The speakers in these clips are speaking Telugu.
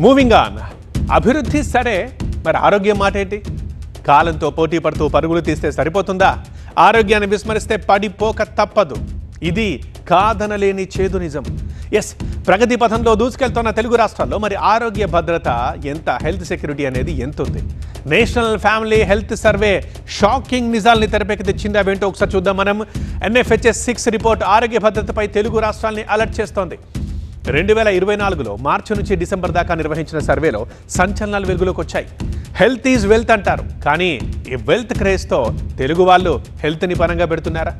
Moving on. అభివృద్ధి సరే, మరి ఆరోగ్యం మాట ఏంటి? కాలంతో పోటీ పడుతూ పరుగులు తీస్తే సరిపోతుందా? ఆరోగ్యాన్ని విస్మరిస్తే పడిపోక తప్పదు. ఇది కాదనలేని చేదు నిజం. ఎస్, ప్రగతి పథంలో దూసుకెళ్తున్న తెలుగు రాష్ట్రాల్లో మరి ఆరోగ్య భద్రత ఎంత, హెల్త్ సెక్యూరిటీ అనేది ఎంత ఉంది? National family health survey shocking నిజాల్ని తెరపైకి తెచ్చింది. అవేంటో ఒకసారి చూద్దాం మనం. NFHS 6 రిపోర్ట్ ఆరోగ్య భద్రతపై తెలుగు రాష్ట్రాల్ని అలర్ట్ చేస్తోంది. 2024లో మార్చి నుంచి డిసెంబర్ దాకా నిర్వహించిన సర్వేలో సంచలనాలు వెలుగులోకి వచ్చాయి. హెల్త్ ఈజ్ వెల్త్ అంటారు, కానీ ఈ వెల్త్ క్రేజ్తో తెలుగు వాళ్ళు హెల్త్ని పనంగా పెడుతున్నారా?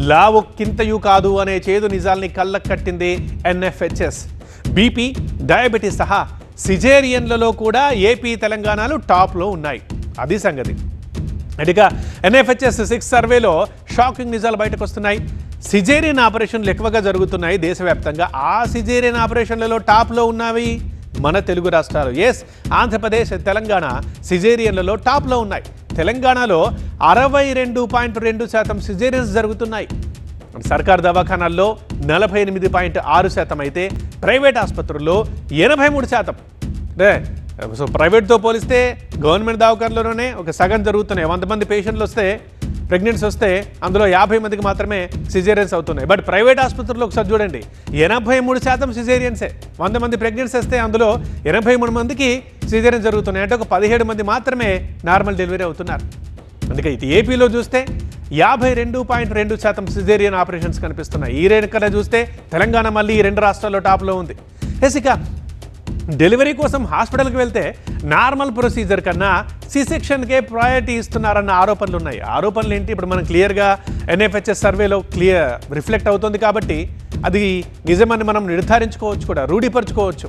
లావు కింతయు కాదు అనే చేదు నిజాల్ని కళ్ళకు కట్టింది NFHS. బీపీ, డయాబెటీస్ సహా సిజేరియన్లలో కూడా ఏపీ, తెలంగాణలు టాప్లో ఉన్నాయి. అది సంగతి. ఇక NFHS 6 సర్వేలో షాకింగ్ నిజాలు బయటకు వస్తున్నాయి. సిజేరియన్ ఆపరేషన్లు ఎక్కువగా జరుగుతున్నాయి దేశవ్యాప్తంగా. ఆ సిజేరియన్ ఆపరేషన్లలో టాప్లో ఉన్నవి మన తెలుగు రాష్ట్రాలు. ఎస్, ఆంధ్రప్రదేశ్, తెలంగాణ సిజేరియన్లలో టాప్లో ఉన్నాయి. తెలంగాణలో 62.2% సిజేరియన్స్ జరుగుతున్నాయి. సర్కారు దవాఖానాల్లో 48.6% అయితే ప్రైవేట్ ఆసుపత్రుల్లో 83%. సో ప్రైవేట్తో పోలిస్తే గవర్నమెంట్ దవాఖానలోనే ఒక సగం జరుగుతున్నాయి. 100 మంది పేషెంట్లు వస్తే, ప్రెగ్నెన్సీ వస్తే అందులో 50 మందికి మాత్రమే సిజేరియన్స్ అవుతున్నాయి. బట్ ప్రైవేట్ ఆసుపత్రుల్లో ఒకసారి చూడండి, 83% సిజేరియన్సే. 100 మంది ప్రెగ్నెన్సీ వస్తే అందులో 83 మందికి సిజేరియన్స్ జరుగుతున్నాయి. అంటే ఒక 17 మంది మాత్రమే నార్మల్ డెలివరీ అవుతున్నారు. అందుకే ఇది ఏపీలో చూస్తే 52.2% సిజేరియన్ ఆపరేషన్స్ కనిపిస్తున్నాయి. ఈ రేణుకన చూస్తే తెలంగాణ మళ్ళీ ఈ 2 రాష్ట్రాల్లో టాప్లో ఉంది. ఇక డెలివరీ కోసం హాస్పిటల్కి వెళ్తే నార్మల్ ప్రొసీజర్ కన్నా C-సెక్షన్కే ప్రయారిటీ ఇస్తున్నారన్న ఆరోపణలు ఉన్నాయి. ఆరోపణలు ఏంటి? ఇప్పుడు మనం క్లియర్గా NFHS సర్వేలో రిఫ్లెక్ట్ అవుతుంది కాబట్టి అది నిజమని మనం నిర్ధారించుకోవచ్చు, కూడా రూఢీపరచుకోవచ్చు.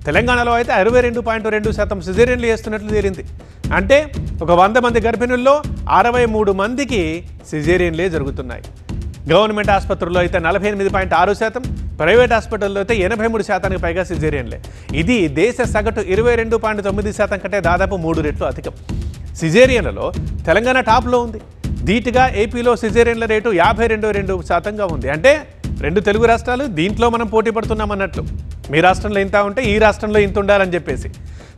తెలంగాణలో అయితే 62.2% సిజేరియన్లు చేస్తున్నట్లు తేలింది. అంటే ఒక 100 మంది గర్భిణుల్లో 63 మందికి సిజేరియన్లే జరుగుతున్నాయి. గవర్నమెంట్ ఆసుపత్రుల్లో అయితే 48.6%, ప్రైవేట్ హాస్పిటల్లో అయితే 83% పైగా సిజేరియన్లే. ఇది దేశ సగటు 22.9% కంటే దాదాపు 3 రెట్లు అధికం. సిజేరియన్లలో తెలంగాణ టాప్లో ఉంది. ధీటుగా ఏపీలో సిజేరియన్ల రేటు 52.2%గా ఉంది. అంటే 2 తెలుగు రాష్ట్రాలు దీంట్లో మనం పోటీ పడుతున్నాం అన్నట్లు. మీ రాష్ట్రంలో ఇంత ఉంటే ఈ రాష్ట్రంలో ఇంత ఉండాలని చెప్పేసి.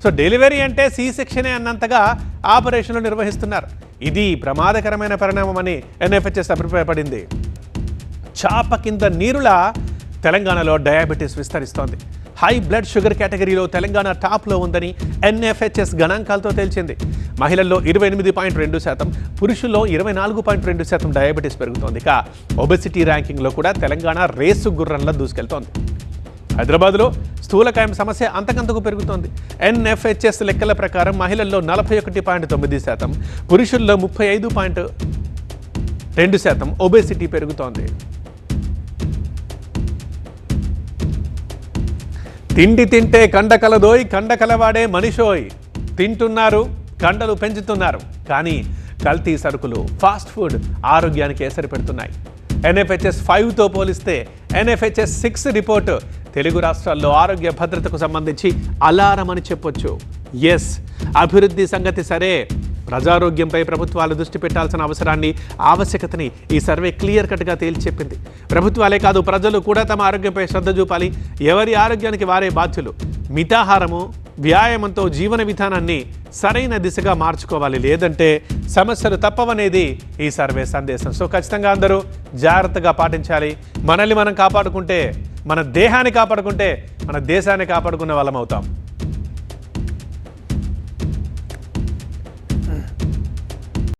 సో డెలివరీ అంటే C-సెక్షనే అన్నంతగా ఆపరేషన్లు నిర్వహిస్తున్నారు. ఇది ప్రమాదకరమైన పరిణామం అని NFHS అభిప్రాయపడింది. చాప కింద నీరులా తెలంగాణలో డయాబెటీస్ విస్తరిస్తోంది. హై బ్లడ్ షుగర్ కేటగిరీలో తెలంగాణ టాప్లో ఉందని NFHS గణాంకాలతో తేల్చింది. మహిళల్లో 28.2%, పురుషుల్లో 24.2% డయాబెటీస్ పెరుగుతోంది. ఇక ఒబెసిటీ ర్యాంకింగ్లో కూడా తెలంగాణ రేసు గుర్రంలా దూసుకెళ్తోంది. హైదరాబాద్లో స్థూలకాయం సమస్య అంతకంతకు పెరుగుతోంది. NFHS లెక్కల ప్రకారం మహిళల్లో 41.9%, పురుషుల్లో 35.2% ఒబెసిటీ పెరుగుతోంది. తిండి తింటే కండకలదోయ్, కండకలవాడే మనిషోయ్. తింటున్నారు, కండలు పెంచుతున్నారు, కానీ కల్తీ సరుకులు, ఫాస్ట్ ఫుడ్ ఆరోగ్యానికి ఎసరు పెడుతున్నాయి. NFHS 5తో పోలిస్తే NFHS 6 రిపోర్టు తెలుగు రాష్ట్రాల్లో ఆరోగ్య భద్రతకు సంబంధించి అలారం అని చెప్పొచ్చు. ఎస్, అభివృద్ధి సంగతి సరే, ప్రజారోగ్యంపై ప్రభుత్వాలు దృష్టి పెట్టాల్సిన అవసరాన్ని, ఆవశ్యకతని ఈ సర్వే క్లియర్ కట్గా తేల్చి చెప్పింది. ప్రభుత్వాలే కాదు, ప్రజలు కూడా తమ ఆరోగ్యంపై శ్రద్ధ చూపాలి. ఎవరి ఆరోగ్యానికి వారే బాధ్యులు. మితాహారము, వ్యాయామంతో జీవన విధానాన్ని సరైన దిశగా మార్చుకోవాలి, లేదంటే సమస్యలు తప్పవనేది ఈ సర్వే సందేశం. సో ఖచ్చితంగా అందరూ జాగ్రత్తగా పాటించాలి. మనల్ని మనం కాపాడుకుంటే, మన దేహాన్ని కాపాడుకుంటే మన దేశాన్ని కాపాడుకునే వాళ్ళం అవుతాం.